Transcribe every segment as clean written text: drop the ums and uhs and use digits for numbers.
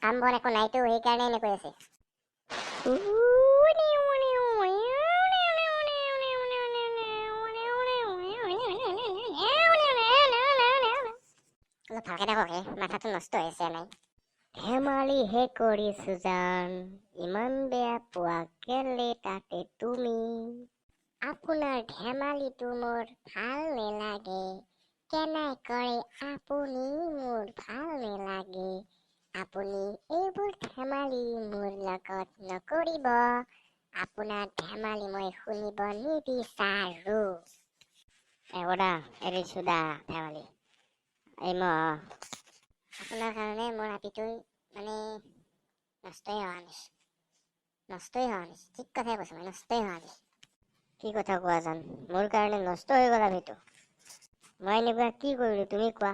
কাম বন একো নাইতো সেইকাৰণে এনেকৈ আছে। অলপ ভালকে থাকক হে, মাথাটো নষ্ট হৈছে নাই। ধেমালিহে কৰিছো জান, ইমান বেয়া পোৱা কেলে তাতে তুমি। আপোনাৰ ধেমালিটো মোৰ ভাল নেলাগে, কেনে কৰে আপুনি মোৰ ভাল নেলাগে। আপুনি এইবোৰ ধেমালি মোৰ লগত নকৰিব, আপোনাৰ ধেমালি মই শুনিব নিবিচাৰো। এবৰা এৰিছো দা ধেমালি। এই আপোনাৰ কাৰণে মোৰ ৰাতিটো মানে নষ্টই হোৱা নিচিনা, ঠিক কথাই কৈছো মই, নষ্টই হোৱা নিচিনা। কি কথা কোৱা জান, মোৰ কাৰণে নষ্ট হৈ গ'ল আমিতো। মই এনেকুৱা কি কৰিলো তুমি কোৱা।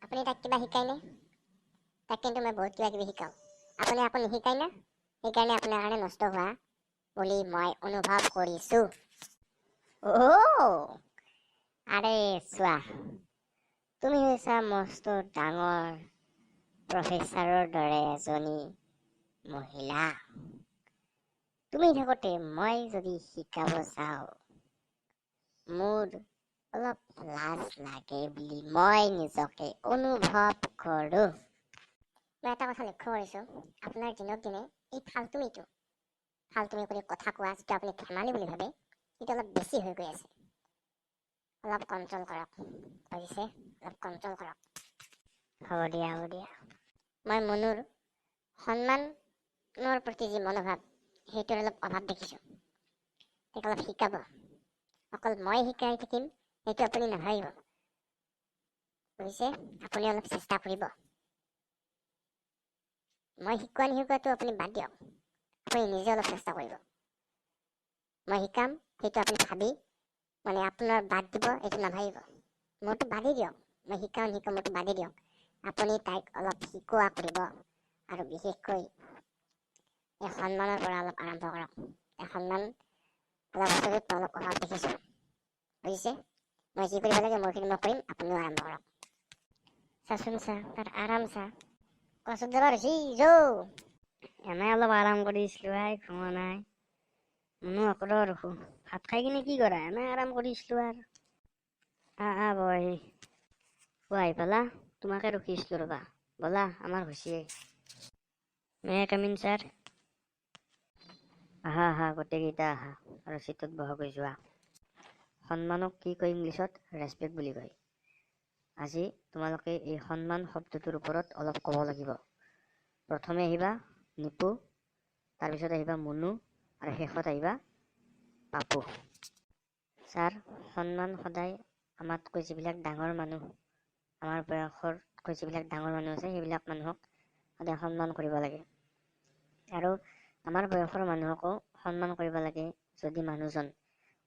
আপুনি তাক কিবা শিকাই নে? তাক কিন্তু মই বহুত কিবা কিবি শিকাওঁ, আপুনি আকৌ নিশিকাই না, সেইকাৰণে আপোনাৰ কাৰণে নষ্ট হোৱা বুলি মই অনুভৱ কৰিছো। আৰে চোৱা, তুমি হৈছা মস্ত ডাঙৰ প্ৰফেচাৰৰ দৰে এজনী মহিলা। তুমি থাকোতে মই যদি শিকাব যাওঁ, মোৰ অলপ লাজ লাগে বুলি মই নিজকে অনুভৱ কৰো। মই এটা কথা লক্ষ্য কৰিছো, আপোনাৰ দিনক দিনে এই ফাল্টুমি কৰি কথা কোৱা, যিটো আপুনি ধেমালি বুলি ভাবে, সেইটো অলপ বেছি হৈ গৈ আছে। অলপ কণ্ট্ৰল কৰক, বুজিছে? অলপ কণ্ট্ৰল কৰক। হ'ব দিয়া। মই মনুৰ সন্মানৰ প্ৰতি যি মনোভাৱ, সেইটোৰ অলপ অভাৱ দেখিছো। তাক অলপ শিকাব, অকল মই শিকাই থাকিম সেইটো আপুনি নাভাবিব, বুজিছে? আপুনি অলপ চেষ্টা কৰিব। মই শিকোৱা নিশিকোৱাটো আপুনি বাদ দিয়ক, আপুনি নিজে অলপ চেষ্টা কৰিব। মই শিকাম সেইটো আপুনি ভাবি মানে আপোনাৰ বাদ দিব, এইটো নাভাবিব। মোৰতো বাদেই দিয়ক, মই শিকাওঁ মোৰতো বাদেই দিয়ক। আপুনি তাইক অলপ শিকোৱা কৰিব, আৰু বিশেষকৈ এই সন্মানৰ পৰা অলপ আৰম্ভ কৰক। এই সন্মান অলপ অভাৱ দেখিছো, বুজিছে? মই যি কৰিব লাগে মোৰখিনি মই কৰিম, আপুনিও আৰম্ভ কৰক। চাচোন চা, তাৰ আৰাম চা। কচোন যাবা ৰচি এনে অলপ আৰাম কৰিছিলো, ঘুমা নাই মনো অকলে ৰখো। ভাত খাই কিনে কি কৰা, এনে আৰাম কৰিছিলো আৰু। আহি পালা, তোমাকে ৰখিছিলো ৰবা, বলা আমাৰ হৈছিয়ে। মে কামিন ছাৰ? আহা গোটেইকেইটা আহা, আৰু চিটত বহাগৈ যোৱা। সন্মানক কি কয় ইংলিছত? ৰেচপেক্ট বুলি কয়। আজি তোমালোকে এই সন্মান শব্দটোৰ ওপৰত অলপ ক'ব লাগিব। প্ৰথমে আহিবা নিপু, তাৰপিছত আহিবা মুনু, আৰু শেষত আহিবা পাপু। ছাৰ, সন্মান সদায় আমাতকৈ যিবিলাক ডাঙৰ মানুহ, আমাৰ বয়সতকৈ যিবিলাক ডাঙৰ মানুহ আছে, সেইবিলাক মানুহক সদায় সন্মান কৰিব লাগে। আৰু আমাৰ বয়সৰ মানুহকো সন্মান কৰিব লাগে। যদি মানুহজন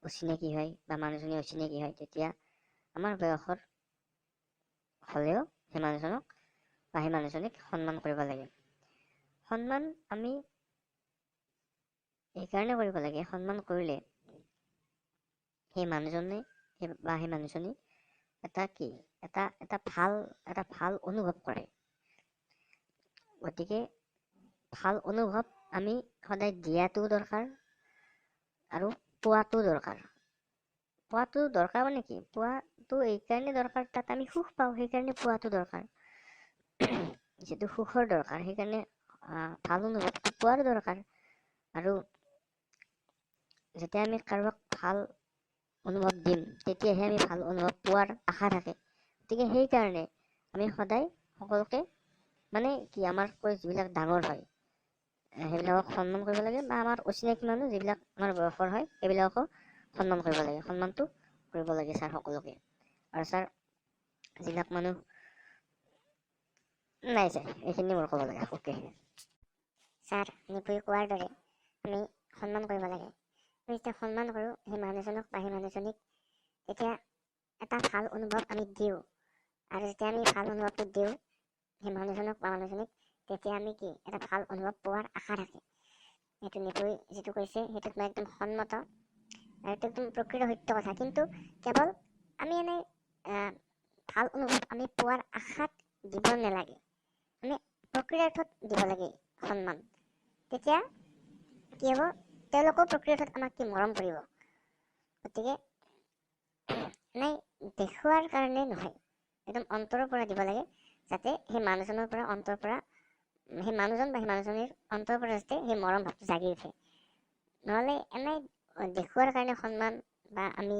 অচিনাকি হয় বা মানুহজনী অচিনাকি হয়, তেতিয়া আমাৰ বয়সৰ হ'লেও সেই মানুহজনক বা সেই মানুহজনীক সন্মান কৰিব লাগে। সন্মান আমি এইকাৰণে কৰিব লাগে, সন্মান কৰিলে সেই মানুহজনে বা সেই মানুহজনী এটা ভাল অনুভৱ কৰে। গতিকে ভাল অনুভৱ আমি সদায় দিয়াটোও দৰকাৰ, আৰু পোৱাটো দৰকাৰ। পোৱাটো দৰকাৰ মানে কি? পোৱাটো এইকাৰণে দৰকাৰ, তাত আমি সুখ পাওঁ, সেইকাৰণে পোৱাটো দৰকাৰ। যিটো সুখৰ দৰকাৰ, সেইকাৰণে ভাল অনুভৱটো পোৱাৰ দৰকাৰ। আৰু যেতিয়া আমি কাৰোবাক ভাল অনুভৱ দিম, তেতিয়াহে আমি ভাল অনুভৱ পোৱাৰ আশা থাকে। গতিকে সেইকাৰণে আমি সদায় সকলোকে মানে কি, আমাতকৈ যিবিলাক ডাঙৰ হয় সেইবিলাকক সন্মান কৰিব লাগে, বা আমাৰ অচিনাকি মানুহ যিবিলাক আমাৰ বয়সৰ হয়, সেইবিলাককো সন্মান কৰিব লাগে। সন্মানটো কৰিব লাগে ছাৰ সকলোকে। আৰু ছাৰ, যিবিলাক মানুহ নাই ছাৰ, এইখিনি মোৰ ক'ব লাগে। অ'কে ছাৰ, নিপুই কোৱাৰ দৰে আমি সন্মান কৰিব লাগে। আমি যেতিয়া সন্মান কৰোঁ সেই মানুহজনক বা সেই মানুহজনীক, তেতিয়া এটা ভাল অনুভৱ আমি দিওঁ। আৰু যেতিয়া আমি ভাল অনুভৱটো দিওঁ সেই মানুহজনক বা মানুহজনীক, তেতিয়া আমি কি এটা ভাল অনুভৱ পোৱাৰ আশা থাকে। সেইটো নিপুই যিটো কৈছে, সেইটোত মই একদম সন্মত, আৰু এইটো একদম প্ৰকৃত সত্য কথা। কিন্তু কেৱল আমি এনে ভাল অনুভৱ আমি পোৱাৰ আশাত দিব নালাগে, আমি প্ৰকৃতাৰ্থত দিব লাগে সন্মান। তেতিয়া কি হ'ব, তেওঁলোকেও প্ৰকৃতাৰ্থত আমাক কি মৰম কৰিব। গতিকে এনেই দেখুৱাৰ কাৰণে নহয়, একদম অন্তৰৰ পৰা দিব লাগে, যাতে সেই মানুহজনৰ পৰা অন্তৰৰ পৰা সেই মানুহজন বা সেই মানুহজনীৰ অন্তৰৰ পৰা যাতে সেই মৰম ভাৱটো জাগি উঠে। নহ'লে এনেই দেখুৱাৰ কাৰণে সন্মান বা আমি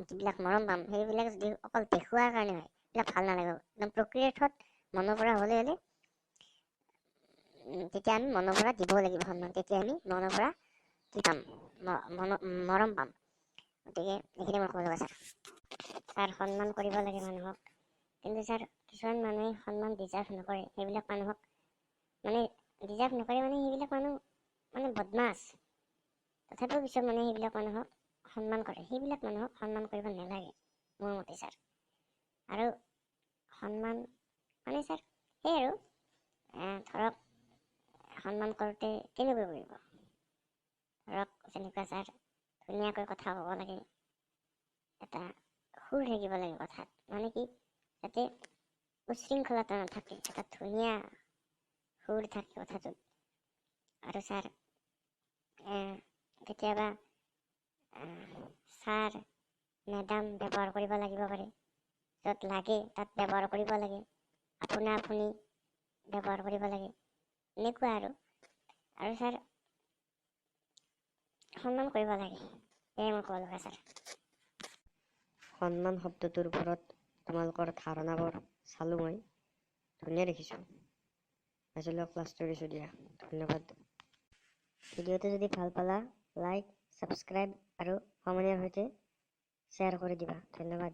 যিবিলাক মৰম পাম সেইবিলাক যদি অকল দেখুৱাৰ কাৰণে হয়, সেইবিলাক ভাল নালাগে। একদম প্ৰকৃতাৰ্থত মনৰ পৰা হ'লে তেতিয়া আমি মনৰ পৰা দিব লাগিব সন্মান, তেতিয়া আমি মনৰ পৰা কি পাম, মৰম পাম। গতিকে এইখিনি মই ক'ব লগা ছাৰ সন্মান কৰিব লাগে মানুহক, কিন্তু ছাৰ কিছুমান মানুহে সন্মান ডিজাৰ্ভ নকৰে, সেইবিলাক মানুহক ডিজাৰ্ভ নকৰে সেইবিলাক মানুহ বদমাছ। তথাপিও কিছুমান মানুহে সেইবিলাক মানুহক সন্মান কৰে, সেইবিলাক মানুহক সন্মান কৰিব নালাগে মোৰ মতে ছাৰ। আৰু সন্মান ছাৰ সেই আৰু ধৰক সন্মান কৰোঁতে কেনেকৈ কৰিব, ধৰক যেনেকুৱা ছাৰ ধুনীয়াকৈ কথা ক'ব লাগে, এটা সুৰ থাকিব লাগে কথাত, কি যাতে উশৃংখলতা নাথাকে, এটা ধুনীয়া সুৰ থাকে কথাটোত। আৰু ছাৰ কেতিয়াবা ছাৰ মেডাম ব্যৱহাৰ কৰিব লাগিব পাৰে, য'ত লাগে তাত ব্যৱহাৰ কৰিব লাগে, আপোনা আপুনি ব্যৱহাৰ কৰিব লাগে, এনেকুৱা আৰু ছাৰ সন্মান কৰিব লাগে, এয়াই মই ক'ব লগা ছাৰ। সন্মান শব্দটোৰ ওপৰত তোমালোকৰ ধাৰণাবোৰ চালোঁ মই, ধুনীয়া দেখিছোঁ। আজিলৈ ক্লাছটো দিছোঁ দিয়া, ধন্যবাদ। ভিডিঅ'টো যদি ভাল পালা লাইক, ছাবস্ক্ৰাইব আৰু সমনীয়াৰ সৈতে শ্বেয়াৰ কৰি দিবা। ধন্যবাদ।